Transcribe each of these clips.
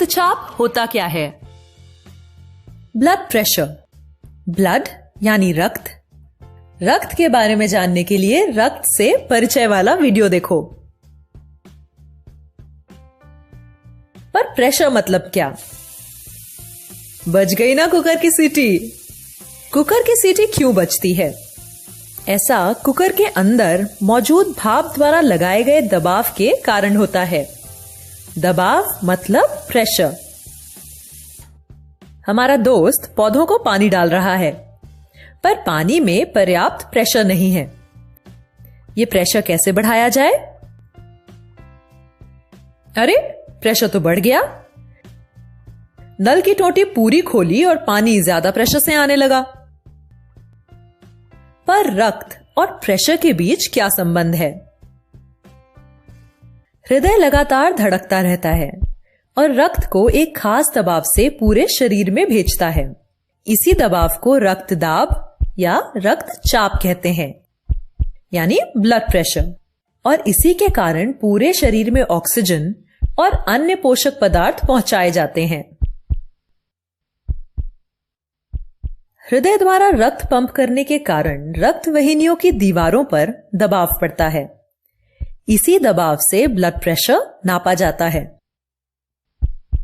रक्तचाप होता क्या है? Blood pressure. ब्लड यानी रक्त। रक्त के बारे में जानने के लिए रक्त से परिचय वाला वीडियो देखो। पर प्रेशर मतलब क्या? बज गई ना कुकर की सीटी। कुकर की सीटी क्यों बजती है? ऐसा कुकर के अंदर मौजूद भाप द्वारा लगाए गए दबाव के कारण होता है। दबाव मतलब प्रेशर। हमारा दोस्त पौधों को पानी डाल रहा है, पर पानी में पर्याप्त प्रेशर नहीं है। ये प्रेशर कैसे बढ़ाया जाए? अरे, प्रेशर तो बढ़ गया। नल की टोटी पूरी खोली और पानी ज्यादा प्रेशर से आने लगा। पर रक्त और प्रेशर के बीच क्या संबंध है? हृदय लगातार धड़कता रहता है और रक्त को एक खास दबाव से पूरे शरीर में भेजता है। इसी दबाव को रक्तदाब या रक्तचाप कहते हैं, यानी ब्लड प्रेशर। और इसी के कारण पूरे शरीर में ऑक्सीजन और अन्य पोषक पदार्थ पहुंचाए जाते हैं। हृदय द्वारा रक्त पंप करने के कारण रक्त वाहिनियों की दीवारों पर दबाव पड़ता है। इसी दबाव से ब्लड प्रेशर नापा जाता है।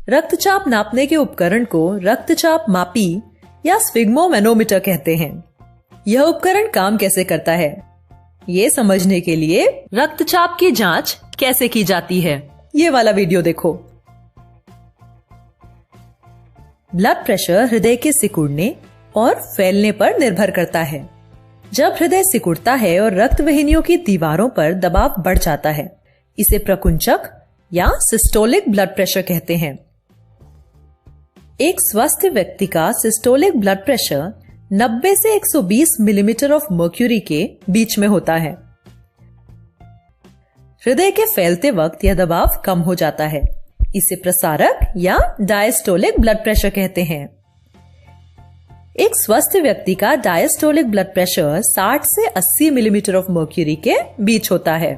रक्तचाप नापने के उपकरण को रक्तचाप मापी या स्फिग्मोमैनोमीटर कहते हैं। यह उपकरण काम कैसे करता है, ये समझने के लिए रक्तचाप की जांच कैसे की जाती है, ये वाला वीडियो देखो। ब्लड प्रेशर हृदय के सिकुड़ने और फैलने पर निर्भर करता है। जब हृदय सिकुड़ता है और रक्त वाहिनियों की दीवारों पर दबाव बढ़ जाता है, इसे प्रकुंचक या सिस्टोलिक ब्लड प्रेशर कहते हैं। एक स्वस्थ व्यक्ति का सिस्टोलिक ब्लड प्रेशर 90 से 120 मिलीमीटर ऑफ मर्क्यूरी के बीच में होता है। हृदय के फैलते वक्त यह दबाव कम हो जाता है। इसे प्रसारक या डायस्टोलिक ब्लड प्रेशर कहते हैं। एक स्वस्थ व्यक्ति का डायस्टोलिक ब्लड प्रेशर 60 से 80 मिलीमीटर ऑफ मर्क्यूरी के बीच होता है।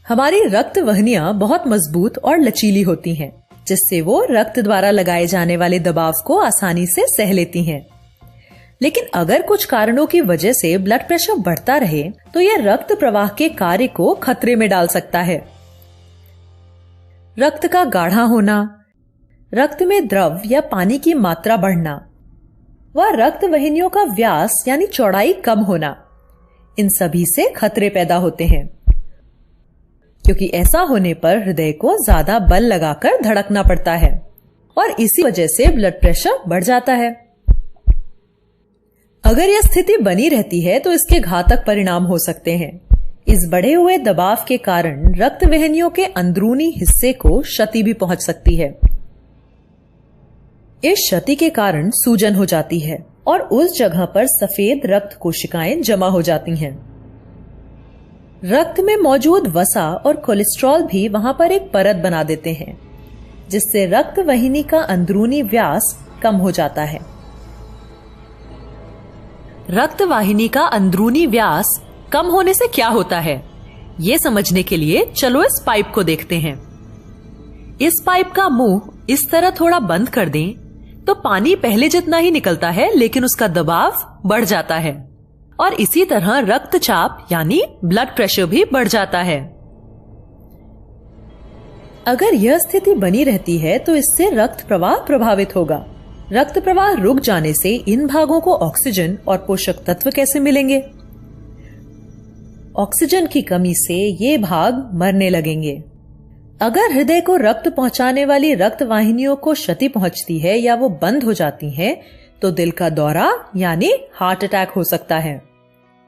हमारी रक्त वाहिनियां बहुत मजबूत और लचीली होती हैं, जिससे वो रक्त द्वारा लगाए जाने वाले दबाव को आसानी से सह लेती हैं। लेकिन अगर कुछ कारणों की वजह से ब्लड प्रेशर बढ़ता रहे तो यह रक्त प्रवाह के कार्य को खतरे में डाल सकता है। रक्त का गाढ़ा होना, रक्त में द्रव या पानी की मात्रा बढ़ना व रक्त वाहिनियों का व्यास यानी चौड़ाई कम होना, इन सभी से खतरे पैदा होते हैं, क्योंकि ऐसा होने पर हृदय को ज्यादा बल लगाकर धड़कना पड़ता है और इसी वजह से ब्लड प्रेशर बढ़ जाता है। अगर यह स्थिति बनी रहती है तो इसके घातक परिणाम हो सकते हैं। इस बढ़े हुए दबाव के कारण रक्त वाहिनियों के अंदरूनी हिस्से को क्षति भी पहुंच सकती है। इस क्षति के कारण सूजन हो जाती है और उस जगह पर सफेद रक्त कोशिकाएं जमा हो जाती हैं। रक्त में मौजूद वसा और कोलेस्ट्रॉल भी वहां पर एक परत बना देते हैं, जिससे रक्त वाहिनी का अंदरूनी व्यास कम हो जाता है। रक्त वाहिनी का अंदरूनी व्यास कम होने से क्या होता है, ये समझने के लिए चलो इस पाइप को देखते हैं। इस पाइप का मुंह इस तरह थोड़ा बंद कर दें तो पानी पहले जितना ही निकलता है, लेकिन उसका दबाव बढ़ जाता है और इसी तरह रक्तचाप यानी ब्लड प्रेशर भी बढ़ जाता है। अगर यह स्थिति बनी रहती है तो इससे रक्त प्रवाह प्रभावित होगा। रक्त प्रवाह रुक जाने से इन भागों को ऑक्सीजन और पोषक तत्व कैसे मिलेंगे? ऑक्सीजन की कमी से ये भाग मरने लगेंगे। अगर हृदय को रक्त पहुंचाने वाली रक्त वाहिनियों को क्षति पहुंचती है या वो बंद हो जाती हैं, तो दिल का दौरा यानी हार्ट अटैक हो सकता है।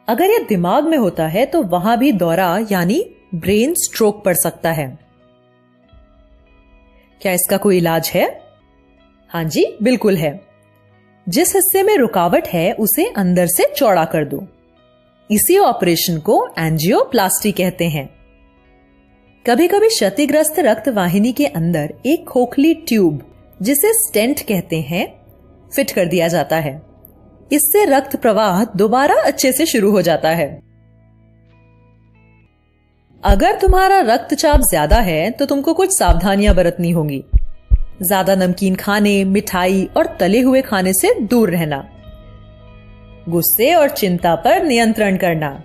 अगर यह दिमाग में होता है तो वहां भी दौरा यानी ब्रेन स्ट्रोक पड़ सकता है। क्या इसका कोई इलाज है? हाँ जी, बिल्कुल है। जिस हिस्से में रुकावट है उसे अंदर से चौड़ा कर दो। इसी ऑपरेशन को एंजियोप्लास्टी कहते हैं। कभी कभी क्षतिग्रस्त रक्त वाहिनी के अंदर एक खोखली ट्यूब, जिसे स्टेंट कहते हैं, फिट कर दिया जाता है। इससे रक्त प्रवाह दोबारा अच्छे से शुरू हो जाता है। अगर तुम्हारा रक्तचाप ज्यादा है तो तुमको कुछ सावधानियां बरतनी होंगी। ज्यादा नमकीन खाने, मिठाई और तले हुए खाने से दूर रहना। गुस्से और चिंता पर नियंत्रण करना।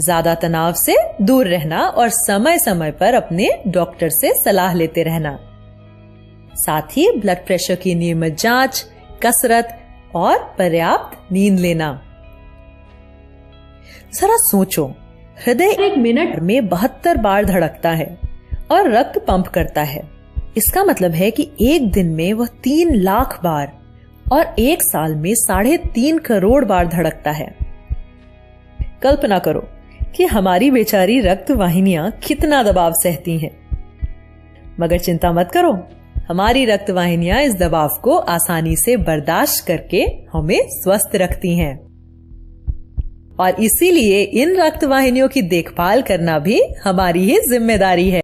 ज्यादा तनाव से दूर रहना और समय समय पर अपने डॉक्टर से सलाह लेते रहना। साथ ही ब्लड प्रेशर की नियमित जांच, कसरत और पर्याप्त नींद लेना। जरा सोचो, हृदय 1 मिनट में 72 बार धड़कता है और रक्त पंप करता है। इसका मतलब है कि एक दिन में वह 3 लाख बार और एक साल में 3.5 करोड़ बार धड़कता है। कल्पना करो कि हमारी बेचारी रक्त वाहिनियां कितना दबाव सहती हैं। मगर चिंता मत करो, हमारी रक्त वाहिनियां इस दबाव को आसानी से बर्दाश्त करके हमें स्वस्थ रखती हैं। और इसीलिए इन रक्त वाहिनियों की देखभाल करना भी हमारी ही जिम्मेदारी है।